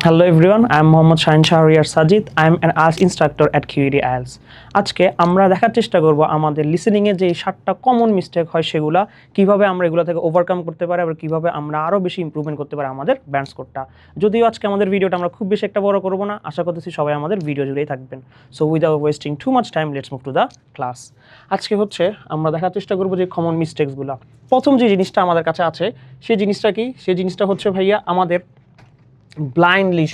Hello everyone, I am Mohammad Shahin Shahriar Sajid. I am an IELTS instructor at QED IELTS. আজকে আমরা দেখার চেষ্টা করব আমাদের লিসেনিং এ যে 7টা কমন মিস্টেক হয় সেগুলা কিভাবে আমরা এগুলো থেকে ওভারকাম করতে পারি আর কিভাবে আমরা আরো বেশি ইমপ্রুভমেন্ট করতে পারি আমাদের ব্যান্ড স্কোরটা। যদিও আজকে আমাদের ভিডিওটা আমরা খুব বেশি একটা বড় করব না, আশা করতেছি সবাই আমাদের ভিডিও জুড়েই থাকবেন। So without wasting too much time let's move to the class. আজকে হচ্ছে আমরা দেখার চেষ্টা করব যে কমন মিস্টেকসগুলো। প্রথম যে জিনিসটা আমাদের কাছে আছে সেই জিনিসটা কি? সেই জিনিসটা হচ্ছে ভাইয়া আমাদের ব্লাইন্ডলি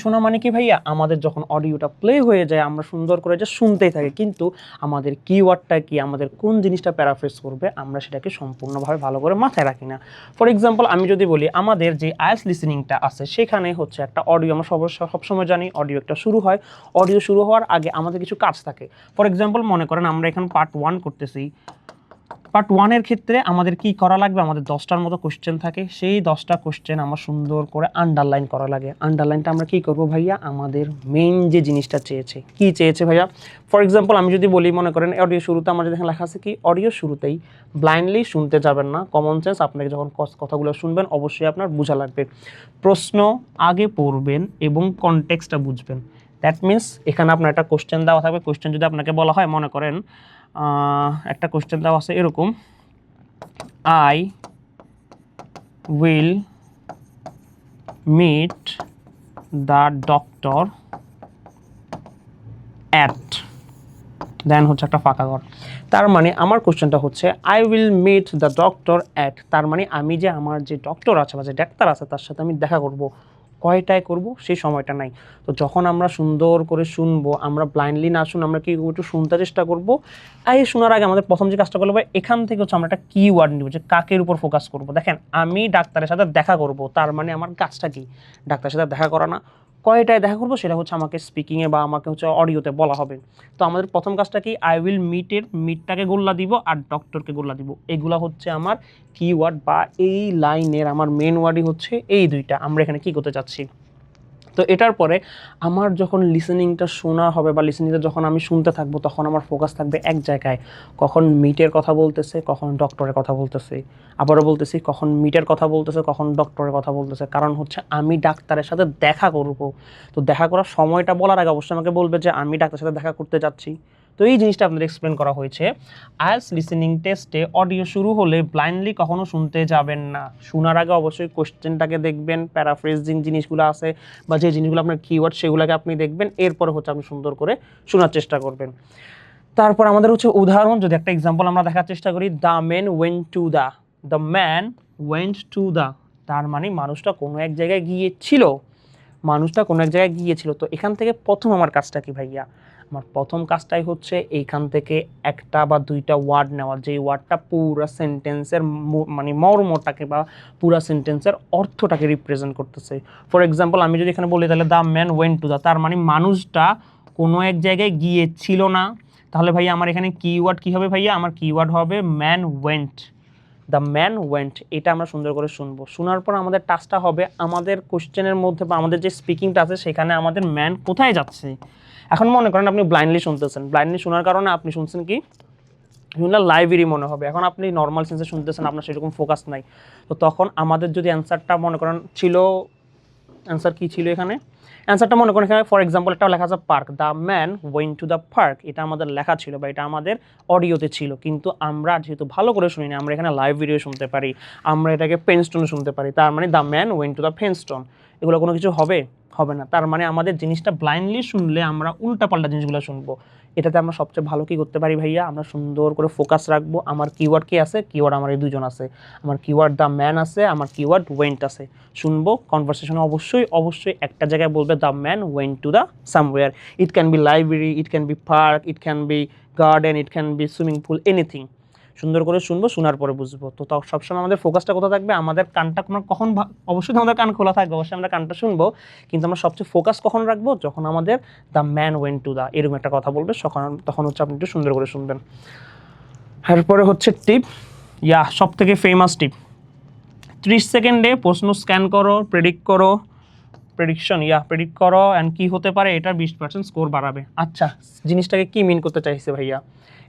শোনা মানে কি ভাইয়া? আমাদের যখন অডিওটা প্লে হয়ে যায় আমরা সুন্দর করে যে শুনতেই থাকি, কিন্তু আমাদের কিওয়ার্ডটা কি, আমাদের কোন জিনিসটা প্যারাফ্রেজ করবে আমরা সেটাকে সম্পূর্ণভাবে ভালো করে মাথায় রাখি না। ফর এক্সাম্পল আমি যদি বলি, আমাদের যে আইএলটিএস লিসেনিংটা আছে সেখানে হচ্ছে একটা অডিও, আমরা সবসময় জানি অডিও একটা শুরু হয়, অডিও শুরু হওয়ার আগে আমাদের কিছু কাজ থাকে। ফর এক্সাম্পল মনে করেন আমরা এখানে পার্ট 1 করতেছি, পার্ট 1-এর ক্ষেত্রে আমাদের কি করা লাগবে? আমাদের 10টার মতো কোশ্চেন থাকে, সেই 10টা কোশ্চেন আমার সুন্দর করে আন্ডারলাইন করা লাগে। আন্ডারলাইনটা আমরা কি করব ভাইয়া? আমাদের মেইন যে জিনিসটা চেয়েছে, কি চেয়েছে ভাইয়া? ফর এক্সাম্পল আমি যদি বলি, মনে করেন অডিও শুরুতে আমাদের এখানে লেখা আছে কি, অডিও শুরুতেই ব্লাইন্ডলি শুনতে যাবেন না, কমন সেন্স, আপনাকে যখন কথাগুলো শুনবেন অবশ্যই আপনার বোঝা লাগবে, প্রশ্ন আগে পড়বেন এবং কনটেক্সটটা বুঝবেন। দ্যাট মিনস এখানে আপনার একটা কোশ্চেন দেওয়া থাকবে, কোশ্চেন যদি আপনাকে বলা হয়, মনে করেন একটা কোশ্চেন দেওয়া আছে এরকম, I will meet the doctor at, then হচ্ছে একটা ফাঁকা ঘর। তার মানে আমার কোশ্চেনটা হচ্ছে I will meet the doctor at, তার মানে আমি যে আমার যে ডক্টর আছে বা যে ডাক্তার আছে তার সাথে আমি দেখা করব, কয়টায় করব সেই সময়টা নাই। তো যখন আমরা সুন্দর করে শুনবো, আমরা ব্লাইন্ডলি না শুনে আমরা কি একটু শুনতে চেষ্টা করব। এই শোনার আগে আমাদের প্রথম যে কাজটা করবো, এখান থেকে হচ্ছে আমরা একটা কিওয়ার্ড নিব, যে কাকের উপর ফোকাস করব। দেখেন আমি ডাক্তারের সাথে দেখা করব, তার মানে আমার কাজটা কি? ডাক্তারের সাথে দেখা করা না। কয়টায় দেখা করবো সেটা হচ্ছে আমাকে স্পিকিংয়ে বা আমাকে হচ্ছে অডিওতে বলা হবে। তো আমাদের প্রথম কাজটা কি? আই উইল মিটের মিটটাকে গোল্লা দিব আর ডক্টরকে গোল্লা দিব। এগুলা হচ্ছে আমার কিওয়ার্ড বা এই লাইনের আমার মেন ওয়ার্ডই হচ্ছে এই দুইটা। আমরা এখানে কি করতে চাচ্ছি? তো এটার পরে আমার যখন লিসেনিংটা শোনা হবে বা লিসেনিংটা যখন আমি শুনতে থাকবো, তখন আমার ফোকাস থাকবে এক জায়গায়, কখন মিটের কথা বলতেছে, কখন ডক্টরের কথা বলতেছে। আবারও বলতেছি, কখন মিটের কথা বলতেছে, কখন ডক্টরের কথা বলতেছে। কারণ হচ্ছে আমি ডাক্তারের সাথে দেখা করব। তো দেখা করার সময়টা বলার আগে অবশ্যই আমাকে বলবে যে আমি ডাক্তারের সাথে দেখা করতে যাচ্ছি। তো এই জিনিসটা আপনাদের এক্সপ্লেন করা হয়েছে। আইএলটিএস লিসেনিং টেস্টে অডিও শুরু হলে ব্লাইন্ডলি কখনো শুনতে যাবেন না। শোনার আগে অবশ্যই কোশ্চেনটাকে দেখবেন, প্যারাফ্রেজিং জিনিসগুলো আছে বা যে জিনিসগুলো আপনার কিওয়ার্ড সেগুলোকে আপনি দেখবেন, এরপরে হচ্ছে আপনি সুন্দর করে শোনার চেষ্টা করবেন। তারপর আমাদের হচ্ছে উদাহরণ, যদি একটা এক্সাম্পল আমরা দেখার চেষ্টা করি, the man went to the man went to the, তার মানে মানুষটা কোনো এক জায়গায় গিয়েছিল, মানুষটা কোনো এক জায়গায় গিয়েছিল। তো এখান থেকে প্রথম আমার কাজটা কি ভাইয়া? আমার প্রথম কাজটাই হচ্ছে এইখান থেকে একটা বা দুইটা ওয়ার্ড নেওয়া, যেই ওয়ার্ডটা পুরা সেন্টেন্সের মানে মর্মটাকে বা পুরা সেন্টেন্সের অর্থটাকে রিপ্রেজেন্ট করতেছে। ফর এক্সাম্পল আমি যদি এখানে বলি তাহলে the man went to the, তার মানে মানুষটা কোনো এক জায়গায় গিয়েছিল না। তাহলে ভাইয়া আমার এখানে কিওয়ার্ড কী হবে ভাইয়া? আমার কিওয়ার্ড হবে man went, the man went. এটা আমরা সুন্দর করে শুনবো। শোনার পর আমাদের টাস্কটা হবে আমাদের কোশ্চেনের মধ্যে বা আমাদের যে স্পিকিংটা আছে সেখানে আমাদের ম্যান কোথায় যাচ্ছে। এখন মনে করেন আপনি ব্লাইন্ডলি শুনতেছেন, ব্লাইন্ডলি শোনার কারণে আপনি শুনছেন কি, শুনলে লাইব্রেরি মনে হবে। এখন আপনি নর্মাল সেন্সে শুনতেছেন, আপনার সেরকম ফোকাস নাই। তো তখন আমাদের যদি অ্যান্সারটা মনে করেন ছিল, অ্যান্সার কী ছিল এখানে? অ্যান্সারটা মনে করেন এখানে ফর এক্সাম্পল একটা লেখা আছে park, the man went to the park. এটা আমাদের লেখা ছিল বা এটা আমাদের অডিওতে ছিল, কিন্তু আমরা যেহেতু ভালো করে শুনি না, আমরা এখানে লাইভ ভিডিও শুনতে পারি, আমরা এটাকে পেনস্টোনে শুনতে পারি। তার মানে the man went to the penstone, এগুলো কোনো কিছু হবে না। তার মানে আমাদের জিনিসটা ব্লাইন্ডলি শুনলে আমরা উল্টাপাল্টা জিনিসগুলো শুনবো। এটাতে আমরা সবচেয়ে ভালো কী করতে পারি ভাইয়া? আমরা সুন্দর করে ফোকাস রাখবো। আমার কিওয়ার্ড কি আছে? কিওয়ার্ড আমার এই দুজন আছে, আমার কিওয়ার্ড দ্য ম্যান আছে, আমার কিওয়ার্ড ওয়েন্ট আছে। শুনবো, কনভারসেশনে অবশ্যই একটা জায়গায় বলবে the man went to the somewhere. It can be library, it can be park, it can be garden, it can be swimming pool, anything. সুন্দর করে শুনবো, শোনার পরে বুঝবো। তো সবসময় আমাদের ফোকাসটা কোথায় থাকবে? আমাদের কানটা কখন অবশ্যই আমাদের কান খোলা থাকবে, অবশ্যই আমরা কানটা শুনবো, কিন্তু আমরা সবচেয়ে ফোকাস কখন রাখবো? যখন আমাদের the man went to the এরকম একটা কথা বলবে, তখন হচ্ছে আপনি একটু সুন্দর করে শুনবেন। এরপরে হচ্ছে টিপ, সব থেকে ফেমাস টিপ, 30 সেকেন্ডে প্রশ্ন স্ক্যান করো, প্রেডিক্ট করো, প্রেডিক্ট করো অ্যান্ড কী হতে পারে এটার 20% স্কোর বাড়াবে। আচ্ছা, জিনিসটাকে কি মিন করতে চাইছে ভাইয়া?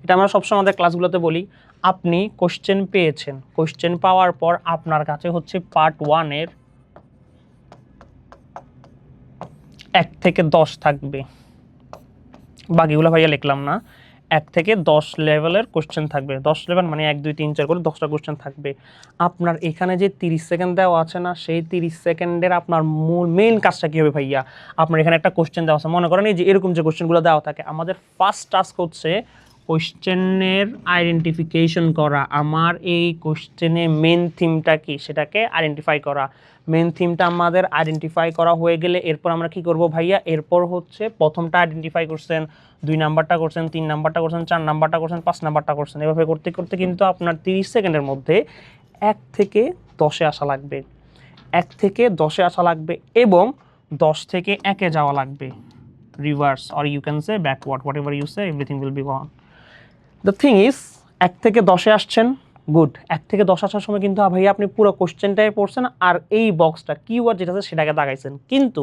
এটা আমরা সবসময় আমাদের ক্লাসগুলোতে বলি, আপনি কোশ্চেন পেয়েছেন, কোশ্চেন পাওয়ার পর আপনার কাছে হচ্ছে পার্ট 1-এর 1 থেকে 10 থাকবে, বাকিগুলো ভাইয়া লিখলাম না। 1 থেকে 10 লেভেলের কোশ্চেন থাকবে, 10 লেভেল মানে 1 2 3 4 করে 10টা কোশ্চেন থাকবে। আপনার এখানে যে 30 সেকেন্ড দেওয়া আছে না, সেই 30 সেকেন্ডের আপনার মূল মেইন কাজটা কী হবে ভাইয়া? আপনার এখানে একটা কোশ্চেন দেওয়া আছে, মনে করেন এই যে এরকম যে কোশ্চেনগুলো দেওয়া থাকে, আমাদের ফার্স্ট টাস্ক হচ্ছে কোশ্চেনের আইডেন্টিফিকেশন করা। আমার এই কোশ্চেনে মেন থিমটা কি সেটাকে আইডেন্টিফাই করা। মেন থিমটা আমাদের আইডেন্টিফাই করা হয়ে গেলে এরপর আমরা কি করব ভাইয়া? এরপর হচ্ছে প্রথমটা আইডেন্টিফাই করছেন, 2 নাম্বারটা করছেন, 3 নাম্বারটা করছেন, 4 নাম্বারটা করছেন, 5 নাম্বারটা করছেন। এভাবে করতে করতে কিন্তু আপনার 30 সেকেন্ডের মধ্যে 1 থেকে 10-এ আসা লাগবে, 1 থেকে 10-এ আসা লাগবে এবং 10 থেকে 1-এ যাওয়া লাগবে। Reverse or you can say backward, whatever you say, everything will be gone. The thing is 1 থেকে 10-এ আসছেন, গুড। 1 থেকে 10 আসার সময় কিন্তু ভাইয়া আপনি পুরো কোশ্চেনটাই পড়ছেন আর এই বক্সটা কিওয়ার্ড যেটা আছে সেটাকে দাগাইছেন। কিন্তু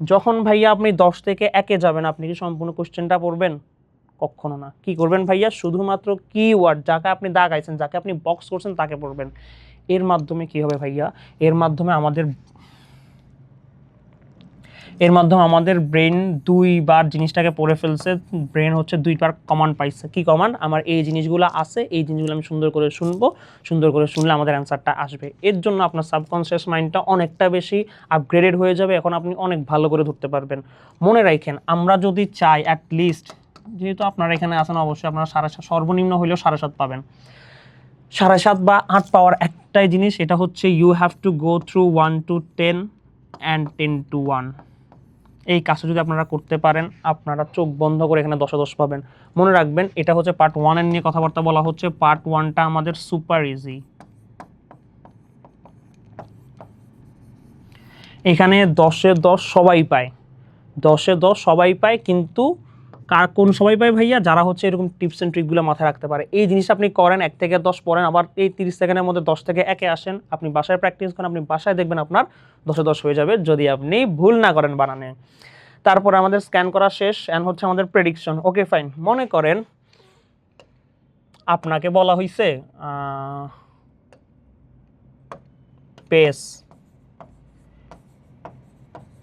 যখন ভাইয়া আপনি 10 থেকে 1-এ যাবেন, আপনি কি সম্পূর্ণ কোশ্চেনটা পড়বেন? কখনো না। কি করবেন ভাইয়া? শুধুমাত্র কিওয়ার্ড যাকে আপনি দাগাইছেন, যাকে আপনি বক্স করছেন তাকে পড়বেন। এর মাধ্যমে কি হবে ভাইয়া? এর মাধ্যমে আমাদের ব্রেন 2বার জিনিসটাকে পড়ে ফেলছে। ব্রেন হচ্ছে 2বার কমান্ড পাইছে। কি কমান্ড? আমার এই জিনিসগুলো আছে, এই জিনিসগুলো আমি সুন্দর করে শুনবো, সুন্দর করে শুনলে আমাদের অ্যান্সারটা আসবে। এর জন্য আপনার সাবকনসিয়াস মাইন্ডটা অনেকটা বেশি আপগ্রেডেড হয়ে যাবে। এখন আপনি অনেক ভালো করে ধরতে পারবেন। মনে রাখেন, আমরা যদি চাই অ্যাটলিস্ট, যেহেতু আপনারা এখানে আছেন অবশ্যই আপনারা 7.5 সর্বনিম্ন হলেও 7.5 পাবেন। 7.5 বা 8 পাওয়ার একটাই জিনিস, এটা হচ্ছে you have to go through 1 to 10 and 10 to 1। এই কাজটা যদি আপনারা করতে পারেন, আপনারা চোখ বন্ধ করে এখানে 10-এ 10 পাবেন। মনে রাখবেন, এটা হচ্ছে পার্ট 1 এর নিয়ে কথাবার্তা বলা হচ্ছে। পার্ট 1টা আমাদের সুপার ইজি। এখানে 10-এ 10 সবাই পায়, 10-এ 10 সবাই পায়, কিন্তু কোন সবাই পায় ভাইয়া? যারা হচ্ছে এরকম টিপস অ্যান্ড ট্রিকগুলো মাথায় রাখতে পারে। এই জিনিসটা আপনি করেন, 1 থেকে 10 পড়েন, আবার এই 30 সেকেন্ডের মধ্যে 10 থেকে 1-এ আসেন, আপনি বাসায় প্র্যাকটিস করেন, আপনি বাসায় দেখবেন আপনার 10-এ 10 হয়ে যাবে যদি আপনি ভুল না করেন বানানে। তারপরে আমাদের স্ক্যান করা শেষ, এন্ড হচ্ছে আমাদের প্রেডিকশন। ওকে ফাইন, মনে করেন আপনাকে বলা হয়েছে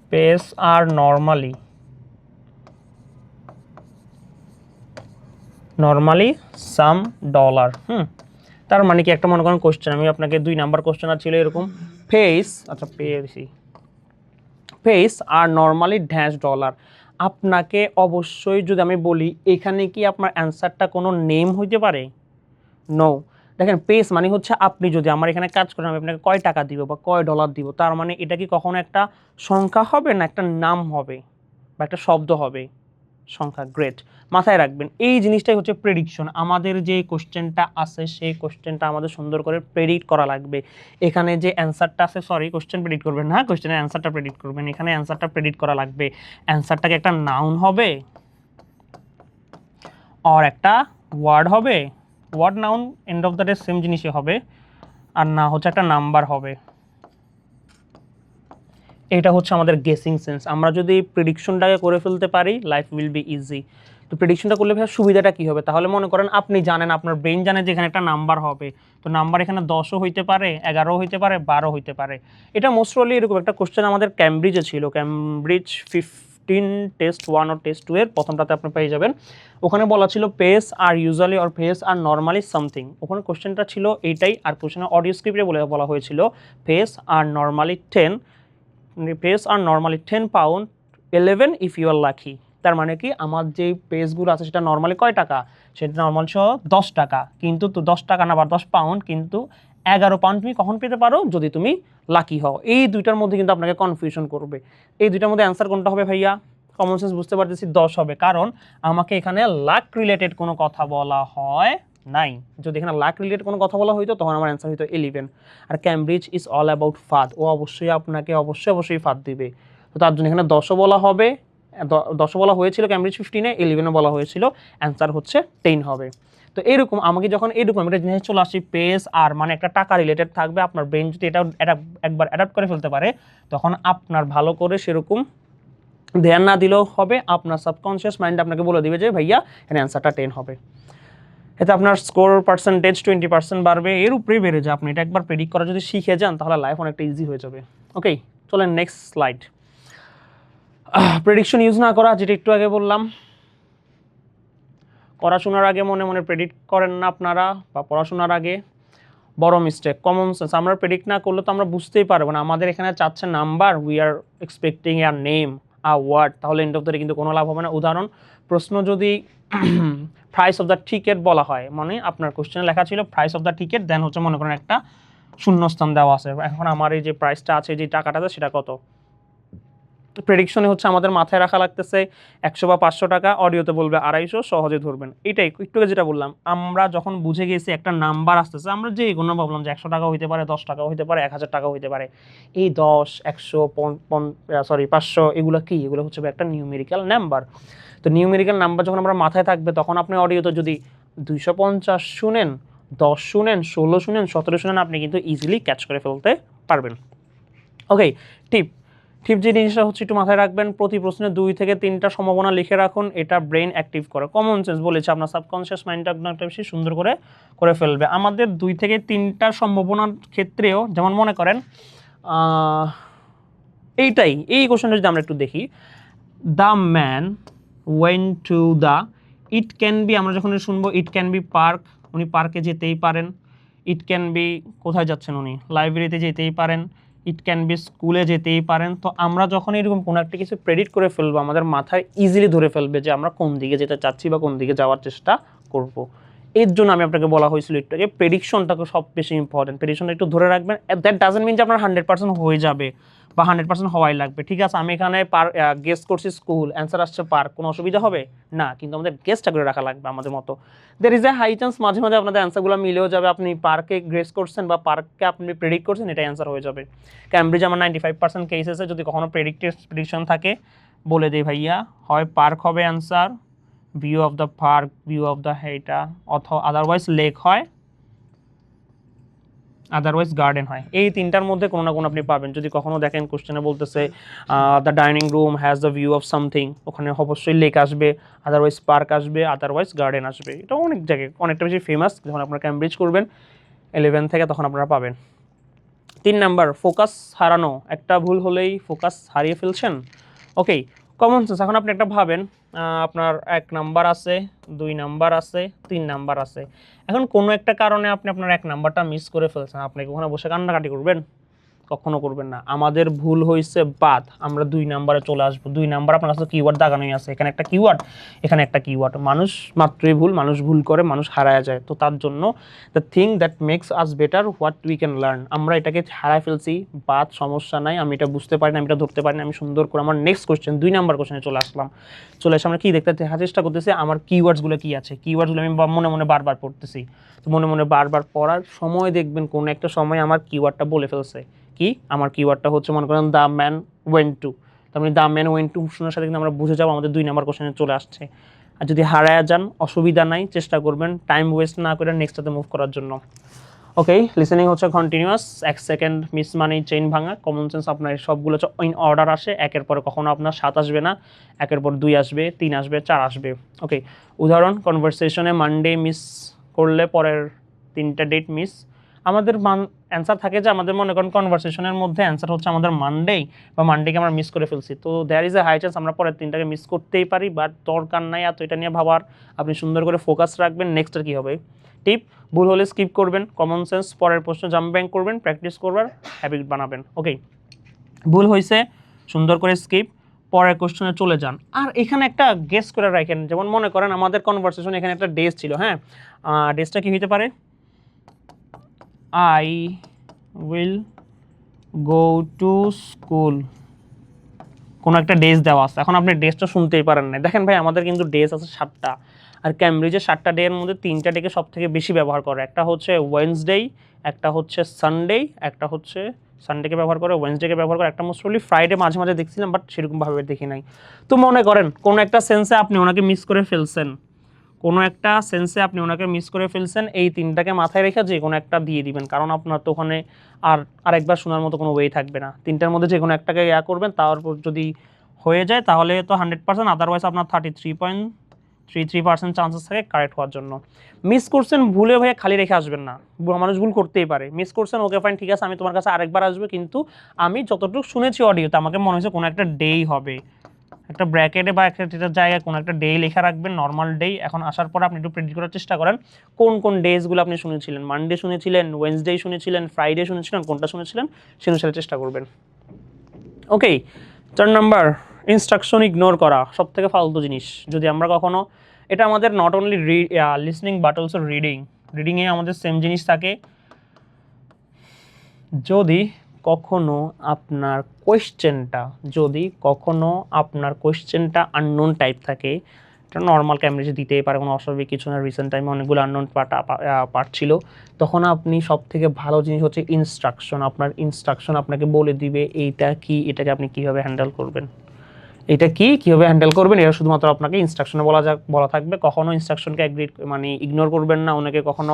pace are normally some dollar. তার মানে কি? একটা মনে করেন কোশ্চেন, আমি আপনাকে 2 নাম্বার কোশ্চেন ছিল এরকম, pace are normally dash dollar. আপনাকে অবশ্যই, যদি আমি বলি এখানে কি আপনার অ্যান্সারটা কোনো নেম হইতে পারে? নো। দেখেন, পেস মানে হচ্ছে আপনি যদি আমার এখানে কাজ করেন, আমি আপনাকে কয় টাকা দিব বা কয় ডলার দিব, তার মানে এটা কি কখনো একটা সংখ্যা হবে না একটা নাম হবে বা একটা শব্দ হবে? সংখ্যা। গ্রেট, মাথায় রাখবেন এই জিনিসটাই হচ্ছে প্রেডিকশন। আমাদের যে কোশ্চেনটা আছে সেই কোশ্চেনটা আমাদের সুন্দর করে প্রেডিক্ট করা লাগবে। এখানে যে অ্যান্সারটা আছে, সরি কোশ্চেন প্রেডিক্ট করবেন না, কোশ্চেনের অ্যান্সারটা প্রেডিক্ট করবেন। এখানে অ্যান্সারটা প্রেডিক্ট করা লাগবে। অ্যান্সারটাকে একটা নাউন হবে আর একটা ওয়ার্ড হবে। Word noun end of the day same জিনিসই হবে, আর না হচ্ছে একটা নাম্বার হবে। এটা হচ্ছে আমাদের গেসিং সেন্স। আমরা যদি প্রেডিকশনটাকে করে ফেলতে পারি, লাইফ উইল বি ইজি। তো প্রেডিকশনটা করলে ভাই সুবিধাটা কী হবে? তাহলে মনে করেন আপনি জানেন, আপনার ব্রেন জানে যে এখানে একটা নাম্বার হবে, তো নাম্বার এখানে 10ও হইতে পারে, 11ও হইতে পারে, 12 হইতে পারে। এটা মোস্টলি এরকম একটা কোশ্চেন আমাদের ক্যামব্রিজে ছিল, ক্যামব্রিজ 15 টেস্ট 1 ও টেস্ট 2 এর প্রথমটাতে আপনি পেয়ে যাবেন। ওখানে বলা ছিল pace are usually or pace are normally something. ওখানে কোশ্চেনটা ছিল এইটাই, আর কোশ্চেনের অডিও স্ক্রিপ্টে বলা হয়েছিল pace are normally 10, pace are normally 10 pound 11 if you are lucky. তার মানে কি, আমার যে পেজগুলো আছে সেটা নর্মালি কয় টাকা? সেটা নর্মাল সহ 10 টাকা, কিন্তু তো 10 টাকা না বা 10 পাউন্ড, কিন্তু 11 পাউন্ড তুমি কখন পেতে পারো? যদি তুমি লাকি হও। এই দুইটার মধ্যে কিন্তু আপনাকে কনফিউশন করবে। এই দুইটার মধ্যে অ্যান্সার কোনটা হবে ভাইয়া? কমন সেন্স বুঝতে পারতেছি 10 হবে, কারণ আমাকে এখানে লাক রিলেটেড কোনো কথা বলা হয় নাই। যদি এখানে লাক রিলেটেড কোনো কথা বলা হইতো তখন আমার অ্যান্সার হইতো 11। আর ক্যামব্রিজ ইজ অল অ্যাবাউট ফাদ, ও অবশ্যই আপনাকে অবশ্যই ফাদ দিবে। তো তার জন্য এখানে 10ও বলা হবে, 10ও বলা হয়েছিল ক্যামব্রিজ 15-এ, 11ও বলা হয়েছিল, অ্যান্সার হচ্ছে 10 হবে। তো এরকম আমাকে যখন এরকম একটা জিনিস চলে আসি, পেস আর মানে একটা টাকা রিলেটেড থাকবে, আপনার ব্রেন যদি এটা একবার অ্যাডাপ্ট করে ফেলতে পারে, তখন আপনার ভালো করে সেরকম ধ্যান না দিলেও হবে, আপনার সাবকনশিয়াস মাইন্ড আপনাকে বলে দিবে যে ভাইয়া এখানে অ্যান্সারটা 10 হবে। এতে আপনার স্কোর পার্সেন্টেজ 20% বাড়বে, এর উপরেই বেড়ে যায়। আপনি এটা একবার প্রেডিক্ট করা যদি শিখে যান তাহলে লাইফ অনেকটা ইজি হয়ে যাবে। ওকে, চলেন নেক্সট স্লাইড। প্রেডিকশন ইউজ না করা, যেটা একটু আগে বললাম। পড়াশোনার আগে মনে মনে প্রেডিক্ট করেন না আপনারা, বা পড়াশোনার আগে বড় মিস্টেক। কমন সেন্স, আমরা প্রেডিক্ট না করলে তো আমরা বুঝতেই পারবো না। আমাদের এখানে চাচ্ছে number, we are expecting or name or word, তাহলে এন্ড অফ দ্য ডে কিন্তু কোনো লাভ হবে না। উদাহরণ, প্রশ্ন যদি প্রাইস অফ দ্য টিকেট বলা হয়, মানে আপনার কোশ্চেনে লেখা ছিল প্রাইস অফ দ্য টিকেট, দেন হচ্ছে মনে করেন একটা শূন্যস্থান দেওয়া আছে, এখন আমার এই যে প্রাইসটা আছে, যে টাকাটা আছে, সেটা কত। প্রেডিকশনে হচ্ছে আমাদের মাথায় রাখা লাগতেছে 100 বা 500 টাকা, অডিওতে বলবে 250, সহজে ধরবেন। এটাই একটু আগে যেটা বললাম, আমরা যখন বুঝে গেছি একটা নাম্বার আসতেছে, আমরা যে কোনো ভাবলাম যে 100 টাকা হইতে পারে, 10 টাকা হইতে পারে, 1000 টাকা হইতে পারে। এই 10, 100, 500 এগুলো কি? এগুলো হচ্ছে একটা নিউমেরিক্যাল নাম্বার। তো নিউমেরিক্যাল নাম্বার যখন আমরা মাথায় থাকবে, তখন আপনি অডিওতে যদি 250 শুনেন, 10 শুনেন, 16 শুনেন, 17 শুনেন, আপনি কিন্তু ইজিলি ক্যাচ করে ফেলতে পারবেন। ওকে, টিপ যে জিনিসটা হচ্ছে একটু মাথায় রাখবেন, প্রতি প্রশ্নে 2 থেকে 3টা সম্ভাবনা লিখে রাখুন, এটা ব্রেন অ্যাক্টিভ করে। কমন সেন্স বলেছে, আপনার সাবকনশিয়াস মাইন্ডটা একটা বেশি সুন্দর করে ফেলবে। আমাদের 2 থেকে 3টা সম্ভাবনার ক্ষেত্রেও, যেমন মনে করেন এই কোশ্চেনটা যদি আমরা একটু দেখি, the man went to the, it can be, আমরা যখন শুনবো ইট ক্যান বি পার্ক, উনি পার্কে যেতেই পারেন। ইট ক্যান বি, কোথায় যাচ্ছেন উনি? লাইব্রেরিতে যেতেই পারেন। ইট ক্যান বি, স্কুলে যেতেই পারেন। তো আমরা যখন এরকম কোনো একটা কিছু প্রেডিক্ট করে ফেলবো, আমাদের মাথায় ইজিলি ধরে ফেলবে যে আমরা কোন দিকে যেতে চাচ্ছি বা কোন দিকে যাওয়ার চেষ্টা করব। এর জন্য আমি আপনাকে বলা হয়েছিল একটু আগে, প্রেডিকশনটাকে সব বেশি ইম্পর্টেন্ট। প্রেডিকশনটা একটু ধরে রাখবেন। দ্যাট ডাজন্ট মিন যে আপনার 100% হয়ে যাবে বা 100% হওয়াই লাগবে। ঠিক আছে, আমি এখানে গেস করছি স্কুল, অ্যান্সার আসছে পার্ক, কোনো অসুবিধা হবে না, কিন্তু আমাদের গেসটা করে রাখা লাগবে আমাদের মতো। There is a high chance মাঝে মাঝে আপনাদের অ্যান্সারগুলো মিলেও যাবে। আপনি পার্কে গেস করছেন বা পার্ককে আপনি প্রেডিক্ট করছেন, এটাই অ্যান্সার হয়ে যাবে। ক্যামব্রিজ আমার 95% কেসেসে যদি কখনো প্রেডিকশন থাকে, বলে দেই ভাইয়া, হয় পার্ক হবে answer, view of the park, view of the হেটা, অথবা আদারওয়াইজ লেক হয়, আদারওয়াইজ গার্ডেন হয়। এই 3টার মধ্যে কোনো না কোনো আপনি পাবেন। যদি কখনো দেখেন কোশ্চেনে বলতেছে the dining room has the view of something, ওখানে অবশ্যই লেক আসবে, আদারওয়াইজ পার্ক আসবে, আদারওয়াইজ গার্ডেন আসবে। এটা অনেক জায়গায় অনেকটা বেশি ফেমাস। যখন আপনারা ক্যামব্রিজ করবেন 11 থেকে, তখন আপনারা পাবেন। 3 নাম্বার, ফোকাস হারানো। একটা ভুল হলেই ফোকাস হারিয়ে ফেলছেন। ওকে, কমন সেন্স। এখন আপনি একটা ভাবেন, আপনার 1 নাম্বার আছে, 2 নাম্বার আছে, 3 নাম্বার আছে। এখন কোনো একটা কারণে আপনি আপনার 1 নাম্বারটা মিস করে ফেলছেন, আপনি কি ওখানে বসে কান্নাকাটি করবেন? কখনো করবেন না। আমাদের ভুল হয়েছে বাদ, আমরা 2 নাম্বারে চলে আসবো। 2 নাম্বার আপনার কাছে কিওয়ার্ড দাগানোই আছে, এখানে একটা কিওয়ার্ড, এখানে একটা কিওয়ার্ড। মানুষ মাত্রই ভুল, মানুষ ভুল করে, মানুষ হারায় যায়। তো তার জন্য the thing that makes us better, what we can learn. আমরা এটাকে হারায় ফেলছি, বাদ, সমস্যা নাই, আমি এটা বুঝতে পারি না, আমি এটা ধরতে পারি না, আমি সুন্দর করে আমার নেক্সট কোশ্চেন 2 নাম্বার কোশ্চেনে চলে আসলাম। চলে এসে আমরা কী দেখার চেষ্টা করতেছি, আমার কিওয়ার্ডসগুলো কী আছে। কিওয়ার্ডসগুলো আমি মনে মনে বারবার পড়তেছি। তো মনে মনে বারবার পড়ার সময় দেখবেন কোনো একটা সময় আমার কিওয়ার্ডটা বলে ফেলছে। কি আমার কিওয়ার্ডটা হচ্ছে, মনে করেন দ্য ম্যান ওয়েন্ট টু। তার মানে দ্য ম্যান ওয়েন্ট টু শোনার সাথে কিন্তু আমরা বুঝে যাবো আমাদের 2 নাম্বার কোশ্চেনে চলে আসছে। আর যদি হারায় যান, অসুবিধা নাই, চেষ্টা করবেন টাইম ওয়েস্ট না করে নেক্সটটাতে মুভ করার জন্য। ওকে, লিসেনিং হচ্ছে কন্টিনিউয়াস, 1 সেকেন্ড মিস মানেই চেইন ভাঙা। কমন সেন্স আপনার সবগুলো হচ্ছে ইন অর্ডার আসে, একের পরে কখনো আপনার 7 আসবে না, একের পর 2 আসবে, 3 আসবে, 4 আসবে। ওকে, উদাহরণ, কনভারসেশনে মানডে মিস করলে পরের 3টা ডেট মিস। আমাদের অ্যান্সার থাকে যে আমাদের মনে করেন কনভারসেশনের মধ্যে অ্যান্সার হচ্ছে আমাদের মানডে, বা মানডেকে আমরা মিস করে ফেলছি। তো there is a high chance আমরা পরের 3টাকে মিস করতেই পারি, বাট দরকার নাই এত এটা নিয়ে ভাবার। আপনি সুন্দর করে ফোকাস রাখবেন, নেক্সটের কী হবে। টিপ, ভুল হলে স্কিপ করবেন, কমন সেন্স, পরের প্রশ্ন জাম্প ব্যাক করবেন, প্র্যাকটিস করবার হ্যাবিট বানাবেন। ওকে, ভুল হয়েছে, সুন্দর করে স্কিপ, পরের কোশ্চেনে চলে যান। আর এখানে একটা গেস করে রাখেন, যেমন মনে করেন আমাদের কনভারসেশন এখানে একটা ডেজ ছিল, হ্যাঁ, ডেজটা কি হতে পারে, I will go to school, কোনো একটা ডেজ দেওয়া আছে। এখন আপনি ডেজটা শুনতেই পারেন না। দেখেন ভাই, আমাদের কিন্তু ডেজ আছে 7টা, আর ক্যামব্রিজের 7টা ডে এর মধ্যে 3টা ডেকে সব থেকে বেশি ব্যবহার করে। একটা হচ্ছে ওয়েডনেসডে, একটা হচ্ছে সানডে, একটা হচ্ছে সানডেকে ব্যবহার করে, ওয়েডনেসডেকে ব্যবহার করে, একটা মোস্ট প্রবলি ফ্রাইডে মাঝে মাঝে দেখছিলাম, বাট সেরকমভাবে দেখি নাই। তো মনে করেন কোনো একটা সেন্সে আপনি ওনাকে মিস করে ফেলছেন, এই 3টাকে মাথায় রেখে যে কোনো একটা দিয়ে দিবেন, কারণ আপনার তো ওখানে আরেকবার শোনার মতো কোনো ওয়ে থাকবে না। 3টার মধ্যে যে কোনো একটাকে করবেন, তারপর যদি হয়ে যায় তাহলে তো 100%, আদারওয়াইজ আপনার 33.33% চান্সেস থাকে কারেক্ট হওয়ার জন্য। মিস করছেন, ভুলে ভাইয়া খালি রেখে আসবেন না, মানুষ ভুল করতেই পারে। মিস করছেন, ওকে ফাইন, ঠিক আছে, আমি তোমার কাছে আরেকবার আসবো, কিন্তু আমি যতটুকু শুনেছি অডিওতে আমাকে মনে হয়েছে কোনো একটা ডেই হবে, একটা ব্র্যাকেটে বা একটা জায়গায় কোনো একটা ডে লেখা রাখবেন, নর্মাল ডে। এখন আসার পর আপনি একটু প্রেডিক্ট করার চেষ্টা করেন কোন কোন ডেজগুলো আপনি শুনেছিলেন, মানডে শুনেছিলেন, ওয়েডনেসডে শুনেছিলেন, ফ্রাইডে শুনেছিলেন, কোনটা শুনেছিলেন সে অনুসারে চেষ্টা করবেন। ওকে, 4 নাম্বার, ইনস্ট্রাকশন ইগনোর করা, সব থেকে ফালতু জিনিস। যদি আমরা কখনো, এটা আমাদের not only listening but also রিডিংয়ে আমাদের সেম জিনিস থাকে। যদি কখনো আপনার কোয়েশ্চেনটা আননোন টাইপ থাকে, এটা নর্মাল ক্যামব্রিজে দিতেই পারে, কোনো অস্বাভাবিক কিছু না। রিসেন্ট টাইমে অনেকগুলো আননোন পার্ট ছিল, তখন আপনি সব থেকে ভালো জিনিস হচ্ছে ইনস্ট্রাকশন। আপনার ইনস্ট্রাকশন আপনাকে বলে দিবে এইটা কি, এটাকে আপনি কীভাবে হ্যান্ডেল করবেন, এটা শুধুমাত্র আপনাকে ইনস্ট্রাকশনে বলা থাকবে। কখনো ইনস্ট্রাকশনকে ইগনোর করবেন না, ওনাকে কখনো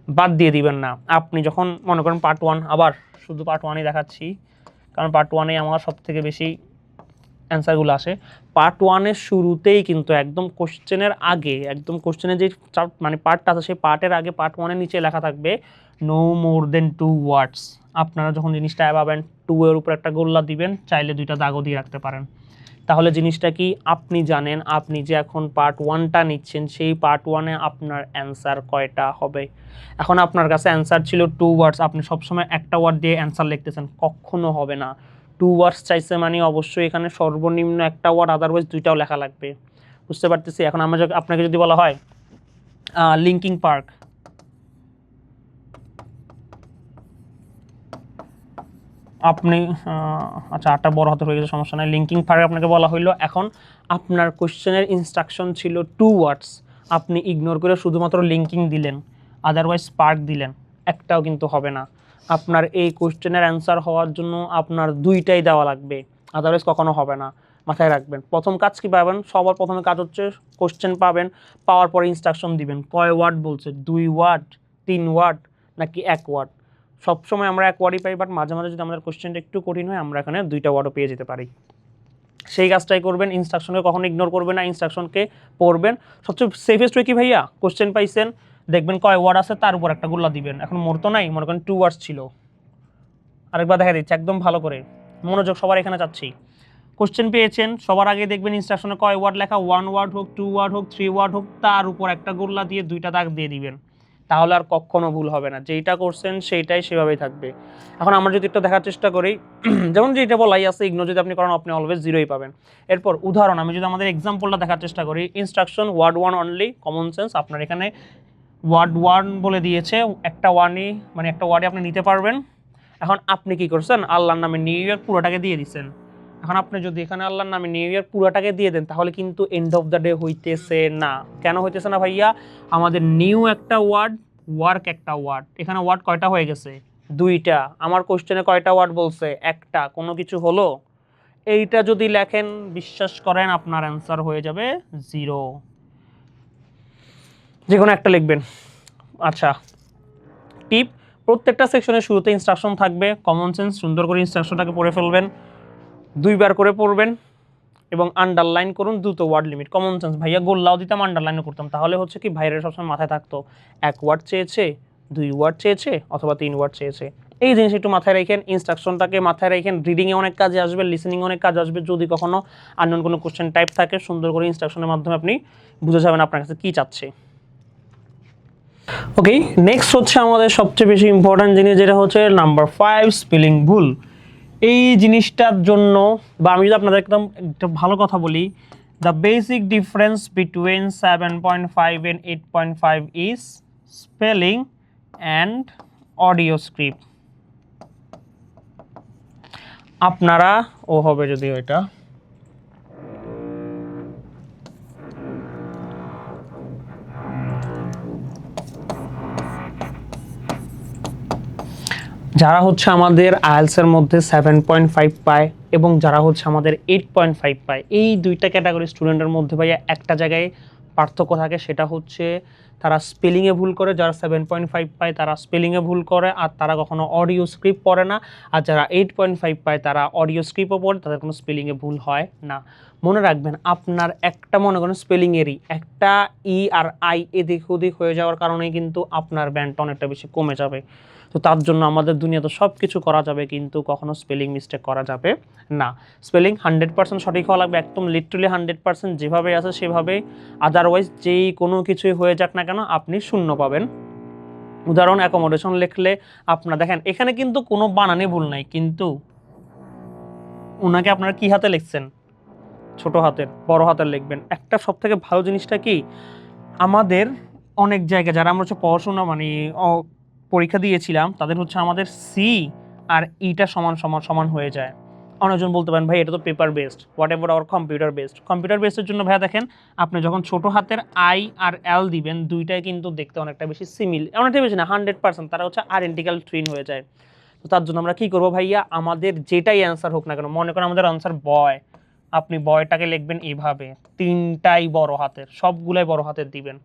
বাদ দিয়ে দিবেন না। আপনি যখন মনে করেন পার্ট 1, আবার শুধু পার্ট 1ই দেখাচ্ছি কারণ পার্ট 1এ আমার সব থেকে বেশি অ্যান্সারগুলো আসে। পার্ট 1-এর শুরুতেই কিন্তু একদম কোশ্চেনের আগে, একদম কোশ্চেনের যে পার্টটা আছে সেই পার্টের আগে পার্ট 1-এর নিচে লেখা থাকবে নো মোর দেন 2 ওয়ার্ডস। আপনারা যখন জিনিসটা পাবেন 2 এর উপর একটা গোল্লা দিবেন, চাইলে 2টা দাগও দিয়ে রাখতে পারেন। তাহলে জিনিসটা কি আপনি জানেন, আপনি যে এখন পার্ট 1টা নিচ্ছেন সেই পার্ট 1-এ আপনার অ্যান্সার কয়টা হবে। এখন আপনার কাছে অ্যান্সার ছিল 2 ওয়ার্ডস, আপনি সবসময় একটা ওয়ার্ড দিয়ে অ্যান্সার লিখতেছেন, কখনো হবে না। 2 ওয়ার্ডস চাইছে মানে অবশ্যই এখানে সর্বনিম্ন একটা ওয়ার্ড, আদারওয়াইজ 2টাও লেখা লাগবে। বুঝতে পারতেছি? এখন আপনাকে যদি বলা হয় লিঙ্কিং পার্ক, আপনি আচ্ছা 8টা বড় হাতে হয়ে গেছে, সমস্যা নাই। লিঙ্কিং পার্ক আপনাকে বলা হইলো, এখন আপনার কোশ্চেনের ইনস্ট্রাকশন ছিল 2 ওয়ার্ডস, আপনি ইগনোর করে শুধুমাত্র লিঙ্কিং দিলেন, আদারওয়াইজ পার্ক দিলেন, একটাও কিন্তু হবে না। আপনার এই কোশ্চেনের অ্যান্সার হওয়ার জন্য আপনার 2টাই দেওয়া লাগবে, আদারওয়াইজ কখনো হবে না। মাথায় রাখবেন, প্রথম কাজ কি পাবেন, সবার প্রথমে কাজ হচ্ছে কোশ্চেন পাবেন, পাওয়ার পরে ইনস্ট্রাকশন দিবেন। কয় ওয়ার্ড বলছে, 2 ওয়ার্ড, 3 ওয়ার্ড নাকি 1 ওয়ার্ড? সবসময় আমরা 1 ওয়ার্ডই পাই, বাট মাঝে মাঝে যদি আমাদের কোশ্চেনটা একটু কঠিন হয় আমরা এখানে 2টা ওয়ার্ডও পেয়ে যেতে পারি। সেই কাজটাই করবেন, ইনস্ট্রাকশনকে কখনো ইগনোর করবেন না, ইনস্ট্রাকশনকে পড়বেন। সবচেয়ে সেফেস্ট ওয়ে কি ভাইয়া, কোশ্চেন পাইছেন, দেখবেন কয় ওয়ার্ড আছে তার উপর একটা গোল্লা দিবেন। এখন মোর তো নাই, মনে করেন 2 ওয়ার্ডস ছিল, আরেকবার দেখা দিচ্ছে একদম ভালো করে মনোযোগ সবার এখানে চাচ্ছি। কোশ্চেন পেয়েছেন, সবার আগে দেখবেন ইনস্ট্রাকশনে কয় ওয়ার্ড লেখা, 1 ওয়ার্ড হোক, 2 ওয়ার্ড হোক, 3 ওয়ার্ড হোক, তার উপর একটা গোল্লা দিয়ে 2টা দাগ দিয়ে দিবেন, তাহলে আর কখনো ভুল হবে না। যেইটা করছেন সেইটাই সেভাবেই থাকবে। এখন আমরা যদি একটু দেখার চেষ্টা করি, যেমন যেটা বলাই আছে, ইগনোর যদি আপনি করেন আপনি অলওয়েজ 0ই পাবেন। এরপর উদাহরণ, আমি যদি আমাদের এক্সাম্পলটা দেখার চেষ্টা করি, instruction word 1 only, common sense. আপনার এখানে ওয়ার্ড 1 বলে দিয়েছে, একটা ওয়ার্ডে আপনি নিতে পারবেন। এখন আপনি কি করছেন, আল্লাহর নামে নিউ ইয়ার পুরোটাকে দিয়ে দিচ্ছেন। এখন আপনি যদি এখানে আল্লাহর নামে নিউ ইয়ার পুরোটাকে দিয়ে দেন তাহলে কিন্তু এন্ড অফ দ্য ডে হইতেছে না। কেন হইতেছে না ভাইয়া, আমাদের নিউ একটা ওয়ার্ড, ওয়ার্ক একটা ওয়ার্ড, এখানে ওয়ার্ড কয়টা হয়ে গেছে, 2টা। আমার কোশ্চেনে কয়টা ওয়ার্ড বলছে, একটা, কোনো কিছু হলো। এইটা যদি লেখেন বিশ্বাস করেন আপনার অ্যান্সার হয়ে যাবে 0, যে কোনো একটা লিখবেন। আচ্ছা, টিপ, প্রত্যেকটা সেকশনের শুরুতে ইনস্ট্রাকশন থাকবে, কমন সেন্স, সুন্দর করে ইনস্ট্রাকশনটাকে পড়ে ফেলবেন, 2বার করে পড়বেন এবং আন্ডারলাইন করুন, 2টো ওয়ার্ড লিমিট। কমন সেন্স ভাইয়া গোল্লাও দিতাম, আন্ডারলাইনও করতাম, তাহলে হচ্ছে কি ভাইয়ের সবসময় মাথায় থাকতো 1 ওয়ার্ড চেয়েছে, 2 ওয়ার্ড চেয়েছে অথবা 3 ওয়ার্ড চেয়েছে। এই জিনিস একটু মাথায় রাখেন, ইনস্ট্রাকশনটাকে মাথায় রাখেন। রিডিংয়ে অনেক কাজে আসবে, লিসেনিং অনেক কাজে আসবে। যদি কখনো আননোন কোনো কোশ্চেন টাইপ থাকে, সুন্দর করে ইনস্ট্রাকশনের মাধ্যমে আপনি বুঝে যাবেন আপনার কাছে কী চাচ্ছে। ওকে, নেক্সট হচ্ছে আমাদের সবচেয়ে বেশি ইম্পর্ট্যান্ট জিনিস, যেটা হচ্ছে নাম্বার 5, স্পেলিং ভুল। এই জিনিসটার জন্য, বা আমি যদি আপনাদের একদম একটা ভালো কথা বলি, the basic difference between 7.5 and 8.5 is spelling and audio script. আপনারা হবে যদি ওইটা, যারা হচ্ছে আমাদের আইএলসের মধ্যে 7.5 পায় এবং যারা হচ্ছে আমাদের 8.5 পায়, এই 2টা ক্যাটাগরি স্টুডেন্টের মধ্যে ভাইয়া একটা জায়গায় পার্থক্য থাকে, সেটা হচ্ছে তারা স্পেলিংয়ে ভুল করে। যারা 7.5 পায় তারা স্পেলিংয়ে ভুল করে, আর তারা কখনো অডিও স্ক্রিপ্ট পড়ে না। আর যারা 8.5 পায় তারা অডিও স্ক্রিপ্টও পড়ে, তাদের কোনো স্পেলিংয়ে ভুল হয় না। মনে রাখবেন, আপনার একটা মনে করেন স্পেলিংয়েরই একটা ই আর আই এদিক ওদিক হয়ে যাওয়ার কারণেই কিন্তু আপনার ব্যান্ডটা অনেকটা বেশি কমে যাবে। তো তার জন্য আমাদের দুনিয়াতে সব কিছু করা যাবে, কিন্তু কখনো স্পেলিং মিস্টেক করা যাবে না। স্পেলিং 100% সঠিক হওয়া লাগবে, একদম লিটারালি 100% যেভাবে আছে সেভাবেই। আদারওয়াইজ যেই কোনো কিছুই হয়ে যাক না কেন আপনি শূন্য পাবেন। উদাহরণ অ্যাকোমোডেশন লিখলে আপনার দেখেন এখানে কিন্তু কোনো বানানে ভুল নাই, কিন্তু ওনাকে আপনারা কি হাতে লিখছেন? ছোট হাতের, বড় হাতের লিখবেন। একটা সব থেকে ভালো জিনিসটা কি, আমাদের অনেক জায়গায় যারা আমরা হচ্ছে পড়াশোনা মানে পরীক্ষা দিয়েছিলাম তাদের হচ্ছে আমাদের সি আর ইটা সমান সমান সমান হয়ে যায়। অনেকজন বলতে পারেন ভাই এটা তো paper based, whatever our computer based. Computer বেসডের জন্য ভাইয়া দেখেন আপনি যখন ছোট হাতের আই আর এল দিবেন দুইটাই কিন্তু দেখতে অনেকটা বেশি সিমিল, অনেকটা বেশি না 100%, তারা হচ্ছে আইডেন্টিক্যাল টুইন হয়ে যায়। তো তার জন্য আমরা কি করবো ভাইয়া, আমাদের যেটাই অ্যান্সার হোক না কেন, মনে করেন আমাদের আনসার বয়, আপনি বয়টাকে লিখবেন এইভাবে, তিনটাই বড় হাতের, সবগুলাই বড় হাতের দিবেন।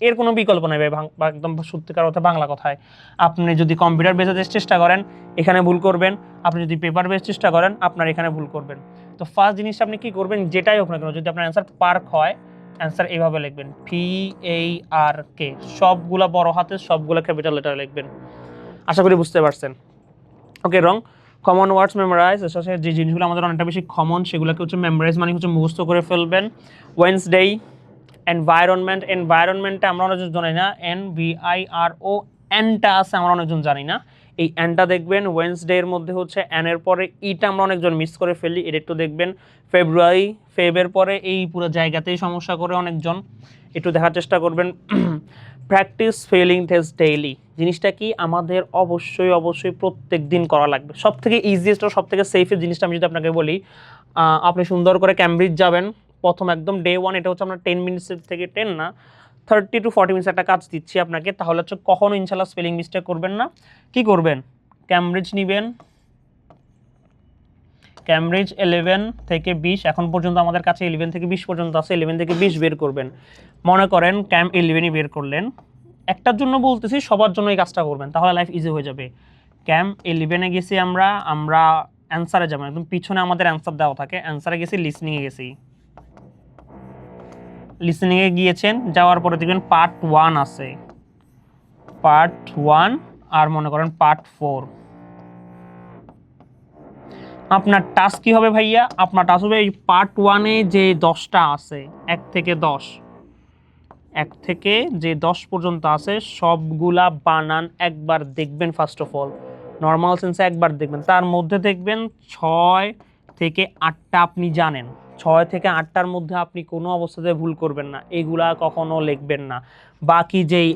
এর কোনো বিকল্প নেই ভাই, একদম সত্যিকার কথা বাংলা কথায়। আপনি যদি কম্পিউটার বেসে চেষ্টা করেন এখানে ভুল করবেন, আপনি যদি পেপার বেস চেষ্টা করেন আপনার এখানে ভুল করবেন। তো ফার্স্ট জিনিসটা আপনি কি করবেন, যেটাই হোক না কেন যদি আপনার অ্যান্সার পার্ক হয়, অ্যান্সার এইভাবে লিখবেন PARK, সবগুলা বড় হাতের, সবগুলা ক্যাপিটাল লেটার লিখবেন। আশা করি বুঝতে পারছেন। ওকে, রং কমন ওয়ার্ডস মেমোরাইজ, যে জিনিসগুলো আমাদের অনেকটা বেশি কমন সেগুলোকে হচ্ছে মেমোরাইজ মানে হচ্ছে মুখস্থ করে ফেলবেন। ওয়েডনেসডে, এনভায়রনমেন্ট, এনভায়রনমেন্টটা আমরা অনেকজন জানি না, NVIRO, এনটা আছে আমরা অনেকজন জানি না, এই এনটা দেখবেন। ওয়েডনেসডে এর মধ্যে হচ্ছে এন এর পরে ইটা আমরা অনেকজন মিস করে ফেলি, এটা একটু দেখবেন। ফেব্রুয়ারি, ফেবের পরে এই পুরো জায়গাতেই সমস্যা করে অনেকজন, একটু দেখার চেষ্টা করবেন। প্র্যাকটিস ফেলিং টেস্ট ডেইলি, জিনিসটা কি আমাদের অবশ্যই অবশ্যই প্রত্যেক দিন করা লাগবে। সব থেকে ইজিয়েস্ট ও সব থেকে সেফেস্ট জিনিসটা আমি যদি আপনাকে বলি, আপনি সুন্দর করে ক্যামব্রিজ যাবেন প্রথম একদম ডে 1, এটা হচ্ছে আমরা 10 মিনিটসের থেকে 10 না 30 to 40 মিনিটস একটা কাজ দিচ্ছি আপনাকে, তাহলে হচ্ছে কখনো ইনশাল্লাহ স্পেলিং মিস্টেক করবেন না। কি করবেন, ক্যামব্রিজ নেবেন, ক্যামব্রিজ 11 থেকে 20, এখন পর্যন্ত আমাদের কাছে 11 থেকে 20 পর্যন্ত আছে, 11 থেকে 20 বের করবেন। মনে করেন ক্যাম 11ই বের করলেন, একটার জন্য বলতেছি সবার জন্য এই কাজটা করবেন, তাহলে লাইফ ইজি হয়ে যাবে। ক্যাম 11-এ গেছি আমরা অ্যান্সারে যাবেন, একদম পিছনে আমাদের অ্যান্সার দেওয়া থাকে, অ্যান্সারে গেছি, লিসনিংয়ে গেছি, লিসনিংয়ে গিয়েছেন, যাওয়ার পরে দেখবেন পার্ট 1 আছে, পার্ট 1 আর মনে করেন পার্ট 4। আপনার টাস্ক কি হবে ভাইয়া, আপনার টাস্ক হবে এই পার্ট 1-এ যে 10টা আছে 1 থেকে 10, 1 থেকে যে 10 পর্যন্ত আছে সবগুলা বানান একবার দেখবেন। ফার্স্ট অফ অল নর্মাল সেন্সে একবার দেখবেন, তার মধ্যে দেখবেন 6 থেকে 8টা আপনি জানেন, 6 থেকে 8টার মধ্যে আপনি কোনো অবস্থাতে ভুল করবেন না, এগুলা কখনো লিখবেন না। বাকি যেই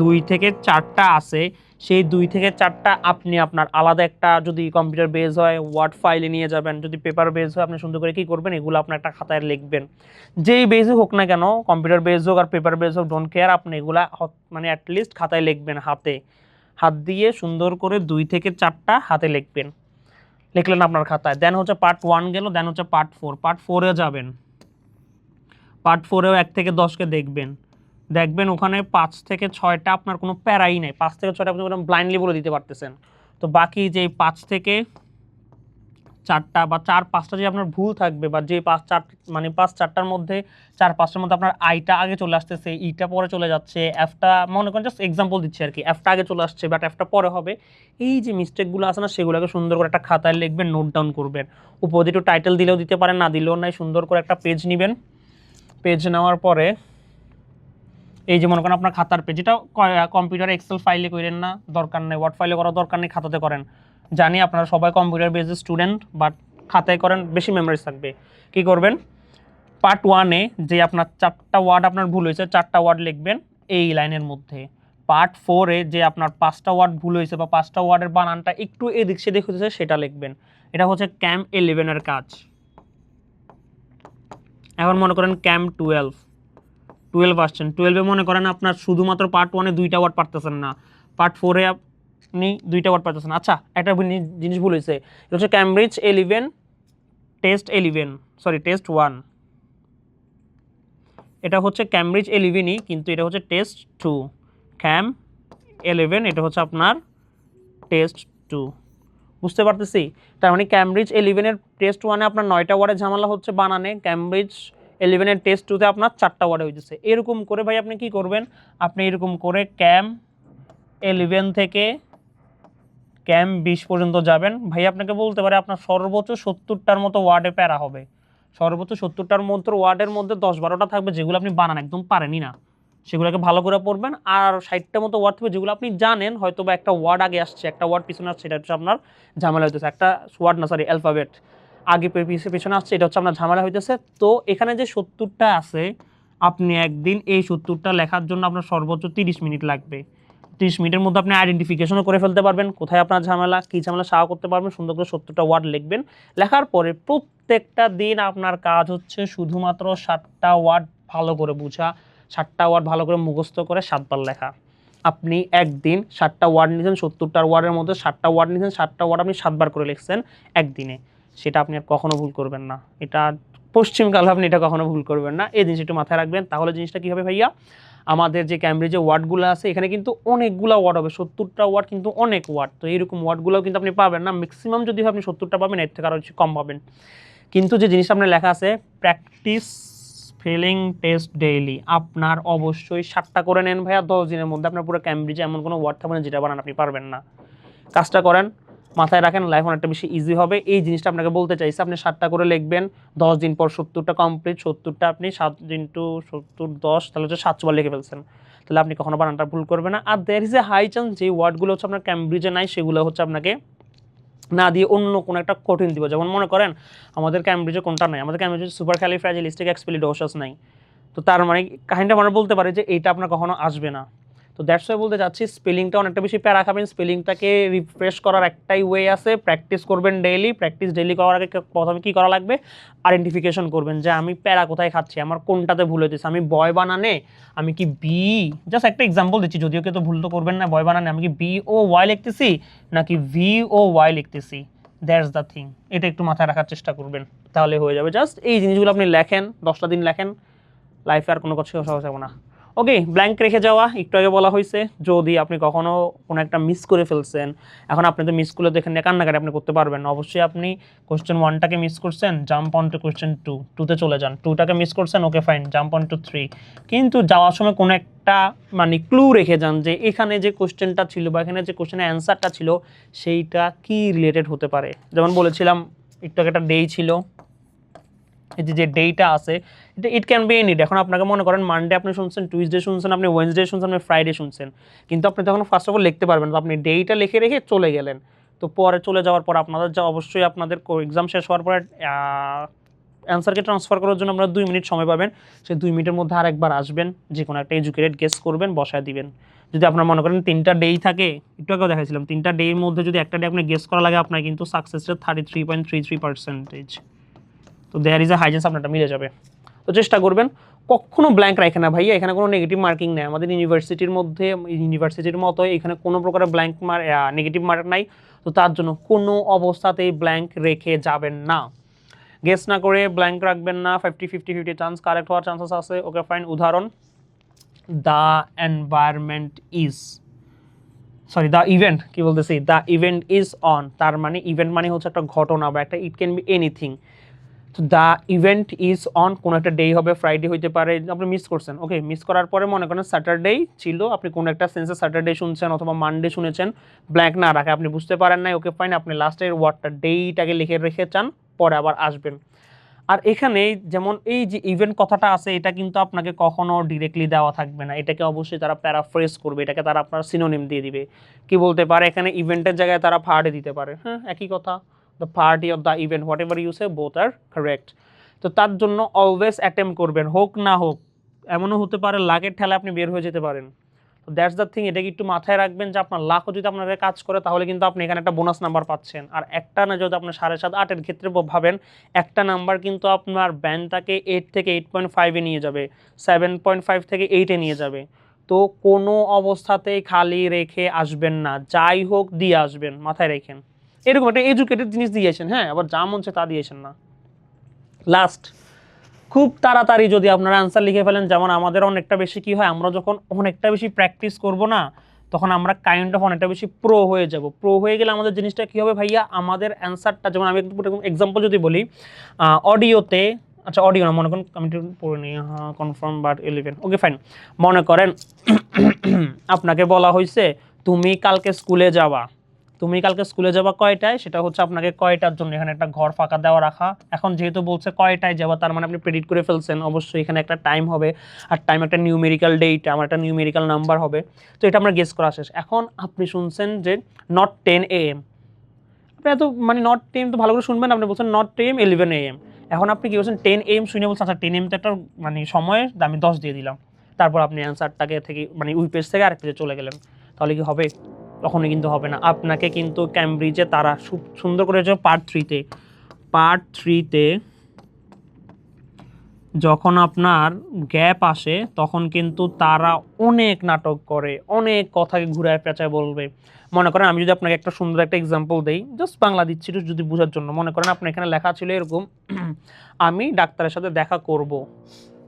2 থেকে 4টা আছে সেই 2 থেকে 4টা আপনি আপনার আলাদা একটা, যদি কম্পিউটার বেস হয় ওয়ার্ড ফাইলে নিয়ে যাবেন, যদি পেপার বেস হয় আপনি সুন্দর করে কী করবেন, এগুলো আপনার একটা খাতায় লিখবেন। যেই বেসে হোক না কেন, কম্পিউটার বেস হোক আর পেপার বেস হোক, ডোন্ট কেয়ার, আপনি এগুলা মানে অ্যাটলিস্ট খাতায় লিখবেন, হাত দিয়ে সুন্দর করে 2 থেকে 4টা হাতে লিখবেন। লিখলেন আপনার খাতায়, দেন হচ্ছে পার্ট 1 গেল, দেন হচ্ছে পার্ট 4, পার্ট 4-এ যাবেন, পার্ট 4-এও 1 থেকে 10কে দেখবেন ওখানে 5 থেকে 6টা আপনার কোনো প্যারাই নেই, 5 থেকে 6টা আপনি ব্লাইন্ডলি বলে দিতে পারতেছেন। তো বাকি যে 5 থেকে 4টা বা 4-5টা যে আপনার ভুল থাকবে, বা যে 5-4 মানে 5-4টার মধ্যে 4-5টার মধ্যে আপনার আইটা আগে চলে আসতেছে, ইটা পরে চলে যাচ্ছে, এফটা মনে করেন জাস্ট এক্সাম্পল দিচ্ছি আর কি, এফটা আগে চলে আসছে বাট এফটা পরে হবে, এই যে মিস্টেকগুলো আছে না সেগুলোকে সুন্দর করে একটা খাতায় লিখবেন, নোট ডাউন করবেন। উপরে একটু টাইটেল দিলেও দিতে পারেন, না দিলেও নাই, সুন্দর করে একটা পেজ নেবেন। পেজ নেওয়ার পরে এই যে মনে করেন আপনার খাতার পেজ, এটা কম্পিউটারে এক্সেল ফাইলে করেন না, দরকার নেই, ওয়ার্ড ফাইলে করার দরকার নেই, খাতাতে করেন। জানি আপনারা সবাই কম্পিউটার বেসড স্টুডেন্ট, বাট খাতায় করেন, বেশি মেমোরিজ থাকবে। কি করবেন, পার্ট 1-এ যে আপনার 4টা ওয়ার্ড আপনার ভুল হয়েছে 4টা ওয়ার্ড লিখবেন এই লাইনের মধ্যে। পার্ট 4-এ যে আপনার 5টা ওয়ার্ড ভুল হয়েছে বা 5টা ওয়ার্ডের বানানটা একটু এদিক সেদিক হয়েছে সেটা লিখবেন। এটা হচ্ছে ক্যাম 11-এর কাজ। এখন মনে করেন ক্যাম 12 আসছেন, 12-এ মনে করেন আপনার শুধুমাত্র পার্ট 1-এ 2টা ওয়ার্ড পারতেছেন না, পার্ট 4-এ আপনি 2টা ওয়ার্ড পারতেছেন। আচ্ছা, একটা জিনিস ভুল হয়েছে, এটা হচ্ছে ক্যামব্রিজ 11 টেস্ট 11, সরি টেস্ট 1, এটা হচ্ছে ক্যামব্রিজ 11ই কিন্তু এটা হচ্ছে টেস্ট 2, ক্যাম 11 এটা হচ্ছে আপনার টেস্ট 2, বুঝতে পারতেছি। তার মানে ক্যামব্রিজ 11-এর টেস্ট 1-এ আপনার 9টা ওয়ার্ডে ঝামেলা হচ্ছে বানানে, ক্যামব্রিজ 11-এর টেস্ট 2-তে আপনার 4টা ওয়ার্ডে হয়েছে। এরকম করে ভাই আপনি কি করবেন, আপনি এরকম করে ক্যাম 11 থেকে ক্যাম্প 20 পর্যন্ত যাবেন, ভাই আপনাকে বলতে পারে আপনার সর্বোচ্চ 70টার মতো ওয়ার্ডে প্যারা হবে। সর্বোচ্চ 70টার মতো ওয়ার্ডের মধ্যে 10-12টা থাকবে যেগুলো আপনি বানান একদম পারেনই না, সেগুলোকে ভালো করে পড়বেন। আর 60টা মতো ওয়ার্ড থাকবে যেগুলো আপনি জানেন, হয়তো বা একটা ওয়ার্ড আগে আসছে, একটা ওয়ার্ড পিছনে আসছে, এটা হচ্ছে আপনার ঝামেলা হইতেছে। একটা ওয়ার্ড না, সরি, অ্যালফাবেট আগে পিছনে আসছে, এটা হচ্ছে আপনার ঝামেলা হইতেছে। তো এখানে যে 70টা আছে, আপনি একদিন এই 70টা লেখার জন্য আপনার সর্বোচ্চ 30 মিনিট লাগবে। 30 মিনিটের মধ্যে আপনি আইডেন্টিফিকেশনও করে ফেলতে পারবেন কোথায় আপনার ঝামেলা, কী ঝামেলা সাহা করতে পারবেন। সুন্দর করে 70টা ওয়ার্ড লিখবেন। লেখার পরে প্রত্যেকটা দিন আপনার কাজ হচ্ছে শুধুমাত্র 7টা ওয়ার্ড ভালো করে বোঝা, 7টা ওয়ার্ড ভালো করে মুখস্থ করে 7বার লেখা। আপনি একদিন 7টা ওয়ার্ড নিয়েছেন, 70টার ওয়ার্ডের মধ্যে 7টা ওয়ার্ড নিয়েছেন, 7টা ওয়ার্ড আপনি 7বার করে লিখছেন একদিনে, সেটা আপনি আর কখনো ভুল করবেন না। এটা পশ্চিমকালে আপনি এটা কখনো ভুল করবেন না, এই জিনিস একটু মাথায় রাখবেন। তাহলে জিনিসটা কী হবে ভাইয়া, আমাদের যে ক্যামব্রিজে ওয়ার্ডগুলো আছে এখানে কিন্তু অনেকগুলো ওয়ার্ড হবে, 70টা ওয়ার্ড কিন্তু অনেক ওয়ার্ড। তো এইরকম ওয়ার্ডগুলোও কিন্তু আপনি পাবেন না, ম্যাক্সিমাম যদি আপনি 70টা পাবেন, এর থেকে আরও কম পাবেন। কিন্তু যে জিনিসটা আপনার লেখা আছে প্র্যাকটিস স্পেলিং টেস্ট ডেইলি, আপনার অবশ্যই 7টা করে নেন ভাইয়া। 10 দিনের মধ্যে আপনার পুরো ক্যামব্রিজে এমন কোনো ওয়ার্ড থাকবে না যেটা বানান আপনি পারবেন না। কাজটা করেন, মাথায় রাখেন, লাইফ অনেকটা বেশি ইজি হবে। এই জিনিসটা আপনাকে বলতে চাইছি, আপনি 7টা করে লিখবেন, 10 দিন পর 70টা কমপ্লিট। 70টা আপনি 7 ইন্টু 70 10, তাহলে হচ্ছে 700 বার লিখে ফেলছেন। তাহলে আপনি কখনো বানানটা ভুল করবেন না। আর there is a high chance যে ওয়ার্ডগুলো হচ্ছে আপনার ক্যামব্রিজে নাই, সেগুলো হচ্ছে আপনাকে না দিয়ে অন্য কোনো একটা কঠিন দিব। যেমন মনে করেন আমাদের ক্যামব্রিজে কোনটা নাই, আমাদের ক্যামব্রিজে সুপারক্যালিফ্রাজিলিস্টিকএক্সপিলিডোসাস নাই। তো তার মানে কাহিনীটা আমরা বলতে পারি যে এইটা আপনার কখনো আসবে না। তো দ্যাটস ওয়াই বলতে চাচ্ছি, স্পেলিংটা অনেকটা বেশি প্যারা খাবেন। স্পেলিংটাকে রিফ্রেশ করার একটাই ওয়ে আছে, প্র্যাকটিস করবেন ডেইলি। প্র্যাকটিস ডেইলি করার আগে প্রথমে কী করা লাগবে, আইডেন্টিফিকেশন করবেন যে আমি প্যারা কোথায় খাচ্ছি, আমার কোনটাতে ভুল হইতেছে। আমি বয় বানানে আমি কি বি, জাস্ট একটা এক্সাম্পল দিচ্ছি, যদিও কেউ তো ভুল তো করবেন না, বয় বানানে আমি কি বি ও ওয়াই লিখতেছি নাকি ভি ও ওয়াই লিখতেছি, দ্যাটস দ্য থিং। এটা একটু মাথায় রাখার চেষ্টা করবেন, তাহলে হয়ে যাবে। জাস্ট এই জিনিসগুলো আপনি লেখেন, 10টা দিন লেখেন, লাইফে আর কোনো কিছু সহজ হবে না। ওকে, ব্ল্যাঙ্ক রেখে যাওয়া একটু আগে বলা হয়েছে, যদি আপনি কখনো কোনো একটা মিস করে ফেলছেন, এখন আপনি তো মিসগুলো দেখে নিয়ে কান্নাকাটি আপনি করতে পারবেন না। অবশ্যই আপনি কোয়েশ্চেন 1টাকে মিস করছেন, জাম্প অন টু কোয়েশ্চেন 2তে চলে যান। 2টাকে মিস করছেন, okay fine, jump on to 3। কিন্তু যাওয়ার সময় কোনো একটা মানে ক্লু রেখে যান যে এখানে যে কোয়েশ্চেনটা ছিল বা এখানে যে কোয়েশ্চেনের অ্যান্সারটা ছিল সেইটা কি রিলেটেড হতে পারে। যেমন বলেছিলাম একটু আগে একটা ডে ছিল, এই যে ডেটা আছে এটা it can be any day. এখন আপনাকে মনে করেন মানডে আপনি শুনছেন, টুইসডে শুনছেন, আপনি ওয়েডনেসডে শুনছেন, আপনি ফ্রাইডে শুনছেন, কিন্তু আপনি তখন ফার্স্ট অফ অল লিখতে পারবেন না। আপনি ডেটা লিখে রেখে চলে গেলেন। তো পরে চলে যাওয়ার পর আপনাদের যা অবশ্যই আপনাদের এক্সাম শেষ হওয়ার পরে অ্যান্সারকে ট্রান্সফার করার জন্য আপনারা 2 মিনিট সময় পাবেন। সেই 2 মিনিটের মধ্যে আরেকবার আসবেন, যে কোনো একটা এডুকেটেড গেস করবেন, বসায় দিবেন। যদি আপনার মনে করেন 3টা ডেই থাকে, একটু আগেও দেখাইছিলাম, 3টা ডের মধ্যে যদি একটা ডে আপনি গেস করা লাগে, আপনার কিন্তু সাকসেস রেট 33.33%। তো there is a high chance আপনারটা মিলে যাবে। তো চেষ্টা করবেন, কখনো ব্ল্যাঙ্ক রাখে না ভাইয়া। এখানে কোনো নেগেটিভ মার্কিং নেই। আমাদের ইউনিভার্সিটির মতো এখানে কোনো প্রকারের ব্ল্যাঙ্ক নেগেটিভ মার্ক নাই। তো তার জন্য কোনো অবস্থাতেই ব্ল্যাঙ্ক রেখে যাবেন না, গেস না করে ব্ল্যাঙ্ক রাখবেন না। 50-50 চান্স কারেক্ট হওয়ার চান্সেস আছে। ওকে ফাইন, উদাহরণ the environment is, sorry the event, কি বলতেছি, দ্য ইভেন্ট ইজ অন। তার মানে ইভেন্ট মানে হচ্ছে একটা ঘটনা বা একটা, ইট ক্যান বি এনিথিং। তো দ্য ইভেন্ট ইজ অন, কোনো একটা ডে হবে, ফ্রাইডে হইতে পারে, আপনি মিস করছেন। ওকে, মিস করার পরে মনে করেন স্যাটারডে ছিল, আপনি কোনো একটা সেন্সে স্যাটারডে শুনছেন অথবা মানডে শুনেছেন, ব্ল্যাঙ্ক না রাখে, আপনি বুঝতে পারেন নাই, ওকে ফাইন, আপনি লাস্টের ওয়ার্ডটা ডেইটাকে লিখে রেখে চান, পরে আবার আসবেন। আর এখানে যেমন এই যে ইভেন্ট কথাটা আছে, এটা কিন্তু আপনাকে কখনো ডিরেক্টলি দেওয়া থাকবে না, এটাকে অবশ্যই তারা প্যারাফ্রেজ করবে, এটাকে তারা আপনার সিনোনিম দিয়ে দিবে। কি বলতে পারে, এখানে ইভেন্টের জায়গায় তারা পার্টি দিতে পারে, হ্যাঁ একই কথা, the party of the event, whatever you say, both are correct. তো তার জন্য অলওয়েজ অ্যাটেম্প করবেন, হোক না হোক। এমনও হতে পারে লাকের ঠেলা আপনি বের হয়ে যেতে পারেন। তো দ্যাটস দ্য থিং, এটাকে একটু মাথায় রাখবেন যে আপনার লাখও যদি আপনাদের কাজ করে, তাহলে কিন্তু আপনি এখানে একটা বোনাস নাম্বার পাচ্ছেন। আর একটা না, যদি আপনার 7.5 8-এর ক্ষেত্রে ভাবেন, একটা নাম্বার কিন্তু আপনার ব্যান্ডটাকে 8 থেকে 8.5-এ নিয়ে যাবে, 7.5 থেকে 8-এ নিয়ে যাবে। তো কোনো অবস্থাতেই খালি রেখে আসবেন না, যাই হোক দিয়ে আসবেন, মাথায় রেখেন। এরকম একটা এডুকেটেড জিনিস দিয়েছেন, হ্যাঁ, আবার যা মন চায় তা দিয়েছেন না। লাস্ট, খুব তাড়াতাড়ি যদি আপনারা অ্যান্সার লিখে ফেলেন, যেমন আমাদের অনেকটা বেশি কি হয়, আমরা যখন অনেকটা বেশি প্র্যাকটিস করব না, তখন আমরা কাইন্ড অফ অনেকটা বেশি প্রো হয়ে যাব। প্রো হয়ে গেলে আমাদের জিনিসটা কী হবে ভাইয়া, আমাদের অ্যান্সারটা, যেমন আমি একটু এক্সাম্পল যদি বলি, অডিওতে, আচ্ছা অডিও না, মনে করেন আমি একটু পড়ে নিই, কনফার্ম বাট 11, ওকে ফাইন। মনে করেন আপনাকে বলা হয়েছে তুমি কালকে স্কুলে যাবা, তুমি কালকে স্কুলে যাবা কয়টায়, সেটা হচ্ছে আপনাকে কয়টার জন্য এখানে একটা ঘর ফাঁকা দেওয়া রাখা। এখন যেহেতু বলছে কয়টায় যাবা, তার মানে আপনি প্রেডিক্ট করে ফেলছেন, অবশ্যই এখানে একটা টাইম হবে, আর টাইম একটা নিউমেরিক্যাল ডেট, আমার একটা নিউমেরিক্যাল নাম্বার হবে। তো এটা আমরা গেস করা শেষ। এখন আপনি শুনছেন যে নট 10 AM, আপনি এত মানে নট 10 তো ভালো করে শুনবেন, আপনি বলছেন নট 10 11 AM। এখন আপনি কি বলছেন 10 AM শুনে বলছেন আচ্ছা 10 AM তো একটা মানে সময়, আমি 10 দিয়ে দিলাম, তারপর আপনি অ্যান্সারটাকে থেকে মানে ওই পেজ থেকে আরেক পেজে চলে গেলেন, তাহলে কি হবে? কখনোই কিন্তু হবে না। আপনাকে কিন্তু ক্যামব্রিজে তারা সুন্দর করে পার্ট থ্রিতে যখন আপনার গ্যাপ আসে তখন কিন্তু তারা অনেক নাটক করে, অনেক কথাকে ঘুরায় পেঁচায় বলবে। মনে করেন আমি যদি আপনাকে একটা সুন্দর একটা এক্সাম্পল দেই, জাস্ট বাংলা দিচ্ছি যদি বোঝার জন্য। মনে করেন আপনার এখানে লেখা ছিল এরকম, আমি ডাক্তারের সাথে দেখা করব,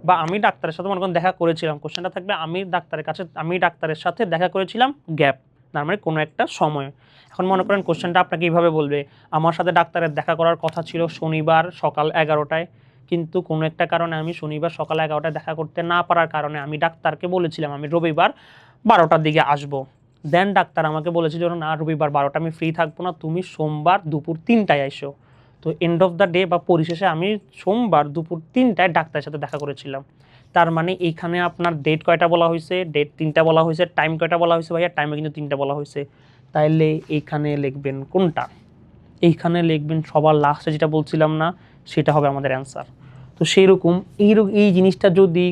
বা আমি ডাক্তারের সাথে মনে করেন দেখা করেছিলাম, কোশ্চেনটা থাকবে আমি ডাক্তারের সাথে দেখা করেছিলাম গ্যাপ, তার মানে কোনো একটা সময়। এখন মনে করেন কোশ্চেনটা আপনাকে এইভাবে বলবে, আমার সাথে ডাক্তারের দেখা করার কথা ছিল শনিবার সকাল 11টায়, কিন্তু কোনো একটা কারণে আমি শনিবার সকাল 11টায় দেখা করতে না পারার কারণে আমি ডাক্তারকে বলেছিলাম আমি রবিবার 12টার দিকে আসবো। দেন ডাক্তার আমাকে বলেছিল না রবিবার 12টা আমি ফ্রি থাকবো না, তুমি সোমবার দুপুর 3টায় এসো। তো এন্ড অফ দ্য ডে বা পরিশেষে আমি সোমবার দুপুর 3টায় ডাক্তারের সাথে দেখা করেছিলাম। তার মানে এইখানে আপনার ডেট কয়টা বলা হয়েছে, ডেট 3টা বলা হয়েছে, টাইম কয়টা বলা হয়েছে ভাইয়া, টাইমে কিন্তু 3টা বলা হয়েছে। তাইলে এইখানে লিখবেন কোনটা? এইখানে লিখবেন সবার লাস্টে যেটা বলছিলাম না, সেটা হবে আমাদের অ্যান্সার। তো সেইরকম এই জিনিসটা যদি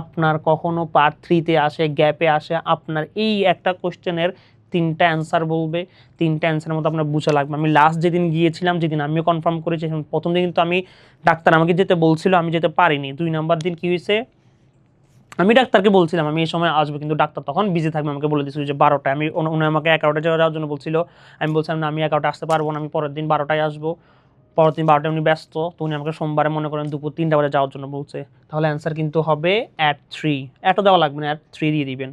আপনার কখনো পার্ট থ্রিতে আসে, গ্যাপে আসে, আপনার এই একটা কোশ্চেনের 3টা অ্যান্সার বলবে, 3টা অ্যান্সারের মধ্যে আপনার বুঝা লাগবে। আমি লাস্ট যেদিন গিয়েছিলাম, যেদিন আমিও কনফার্ম করেছি, প্রথম দিন কিন্তু আমি ডাক্তার আমাকে যেতে বলছিল, আমি যেতে পারিনি। 2 নাম্বার দিন কী হয়েছে, আমি ডাক্তারকে বলছিলাম আমি এই সময় আসবো, কিন্তু ডাক্তার তখন বিজি থাকবে, আমাকে বলে দিয়েছিল যে 12টায়। উনি আমাকে 11টায় যাওয়ার জন্য বলছিল, আমি বলছিলাম না আমি 11টায় আসতে পারবো না, আমি পরের দিন 12টায় আসবো। পরের দিন 12টায় উনি ব্যস্ত, তো উনি আমাকে সোমবারে মনে করেন দুপুর 3টা বাজে যাওয়ার জন্য বলছে। তাহলে অ্যান্সার কিন্তু হবে at 3, এত দেওয়া লাগবে না, at 3 দিয়ে দিবেন।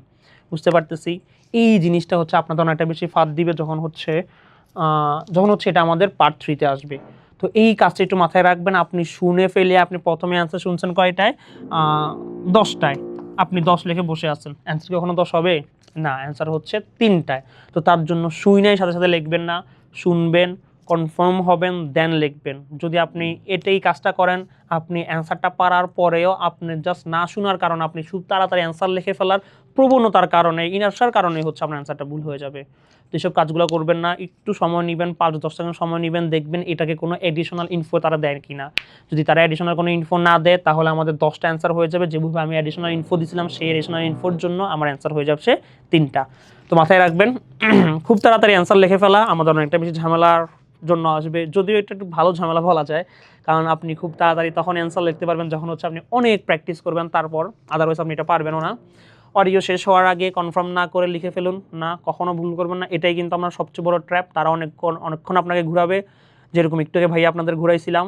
বুঝতে পারতেছি এই জিনিসটা হচ্ছে আপনাদের অনেকটা বেশি ফাঁদ দিবে যখন হচ্ছে এটা আমাদের পার্ট থ্রিতে আসবে। তো এই কাজটা একটু মাথায় রাখবেন। আপনি শুনে ফেলে আপনি প্রথমে অ্যান্সার শুনছেন কয়টায়, 10টায়, আপনি 10 লিখে বসে আছেন, অ্যান্সার কি কখনো 10 হবে না, অ্যান্সার হচ্ছে 3টায়। তো তার জন্য শুনেই সাথে সাথে লিখবেন না, শুনবেন, কনফার্ম হবেন, দেন লিখবেন। যদি আপনি এটাই কাজটা করেন, আপনি অ্যান্সারটা পারার পরেও আপনি জাস্ট না শোনার কারণে আপনি খুব তাড়াতাড়ি অ্যান্সার লিখে ফেলার প্রবণতার কারণে, ইনার্সার কারণে হচ্ছে আপনার অ্যান্সারটা ভুল হয়ে যাবে। তো এইসব কাজগুলো করবেন না, একটু সময় নেবেন, 5-10 সেকেন্ড সময় নেবেন, দেখবেন এটাকে কোনো এডিশনাল ইনফো তারা দেয় কিনা। যদি তারা এডিশনাল কোনো ইনফো না দেয়, তাহলে আমাদের 10টা অ্যান্সার হয়ে যাবে, যেভাবে আমি এডিশনাল ইনফো দিয়েছিলাম সেই এডিশনাল ইনফোর জন্য আমার অ্যান্সার হয়ে যাচ্ছে 3টা। তো মাথায় রাখবেন, খুব তাড়াতাড়ি অ্যান্সার লিখে ফেলা আমাদের অনেকটা বেশি ঝামেলার জন্য আসবে, যদিও এটা একটু ভালো ঝামেলা বলা যায়, কারণ আপনি খুব তাড়াতাড়ি তখন অ্যান্সার লিখতে পারবেন যখন হচ্ছে আপনি অনেক প্র্যাকটিস করবেন, তারপর আদারওয়াইজ আপনি এটা পারবেনও না। অডিও শেষ হওয়ার আগে কনফার্ম না করে লিখে ফেলুন না, কখনো ভুল করবেন না, এটাই কিন্তু আমার সবচেয়ে বড় ট্র্যাপ। তারা অনেকক্ষণ আপনাকে ঘুরাবে, যেরকম একটু আগে ভাই আপনাদের ঘুরাইছিলাম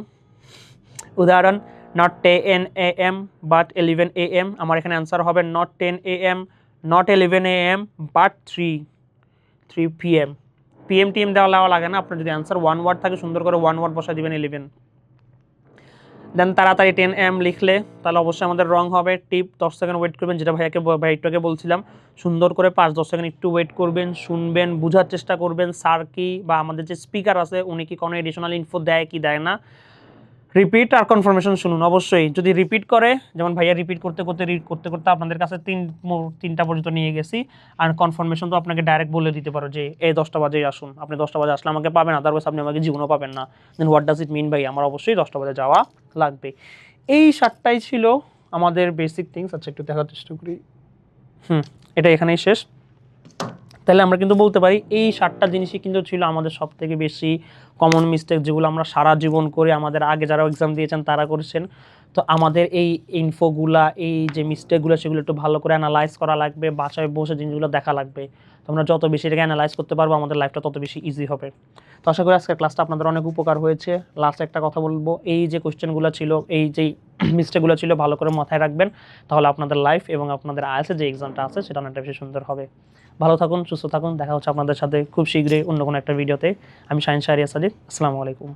উদাহরণ, নট 10 AM বাট 11 AM। আমার এখানে অ্যান্সার হবে not 10 AM not 11 AM but 3 PM। PM TM দেওয়া লাগে না, আপনার যদি অ্যান্সার 1 ওয়ার্ড থাকে সুন্দর করে 1 ওয়ার্ড বসা দিবেন 11। দেন তাড়াতাড়ি 10 AM লিখলে তাহলে অবশ্যই আমাদের রং হবে। টিপ 10 সেকেন্ড ওয়েট করবেন, যেটা ভাইয়াকে বলছিলাম, সুন্দর করে 5-10 সেকেন্ড একটু ওয়েট করবেন, শুনবেন, বোঝার চেষ্টা করবেন স্যার কি বা আমাদের যে স্পিকার আছে উনি কি কোনো এডিশনাল ইনফো দেয় কি দেয় না। রিপিট আর কনফার্মেশন শুনুন অবশ্যই। যদি রিপিট করে, যেমন ভাইয়া রিপিট করতে করতে আপনাদের কাছে 3টা পর্যন্ত নিয়ে গেছি, আর কনফার্মেশন তো আপনাকে ডাইরেক্ট বলে দিতে পারো যে এই 10টা বাজে আসুন, আপনি 10টা বাজে আসলে আমাকে পাবেন, আদারওয়াইজ আপনি আমাকে জীবনও পাবেন না। দেন হোয়াট ডাজ ইট মিন ভাই, আমার অবশ্যই 10টা বাজে যাওয়া লাগবে। এই 7টাই ছিল আমাদের বেসিক থিংস। আচ্ছা একটু দেখার চেষ্টা করি, এটা এখানেই শেষ। তাহলে আমরা কিন্তু বলতে পারি এই 7টা জিনিসই কিন্তু ছিল আমাদের সব থেকে বেশি কমন মিস্টেক, যেগুলো আমরা সারা জীবন করে, আমাদের আগে যারা এক্সাম দিয়েছেন তারা করেছেন। তো আমাদের এই ইনফোগুলা, এই যে মিস্টেকগুলো, সেগুলো একটু ভালো করে অ্যানালাইজ করা লাগবে, বাসায় বসে জিনিসগুলো দেখা লাগবে। তো আমরা যত বেশি এটাকে অ্যানালাইজ করতে পারবো আমাদের লাইফটা তত বেশি ইজি হবে। তো আশা করি আজকের ক্লাসটা আপনাদের অনেক উপকার হয়েছে। লাস্ট একটা কথা বলবো, এই যে কোয়েশ্চেনগুলো ছিল, এই যে মিস্টেকগুলো ছিল, ভালো করে মাথায় রাখবেন, তাহলে আপনাদের লাইফ এবং আপনাদের আইএলটিএস যে এক্সামটা আছে সেটা অনেকটা বেশি সুন্দর হবে। ভালো থাকুন, সুস্থ থাকুন, দেখা হচ্ছে আপনাদের সাথে খুব শীঘ্রই অন্য কোনো একটা ভিডিওতে। আমি শাহিন শাহরিয়ার সাদিক, আসসালামু আলাইকুম।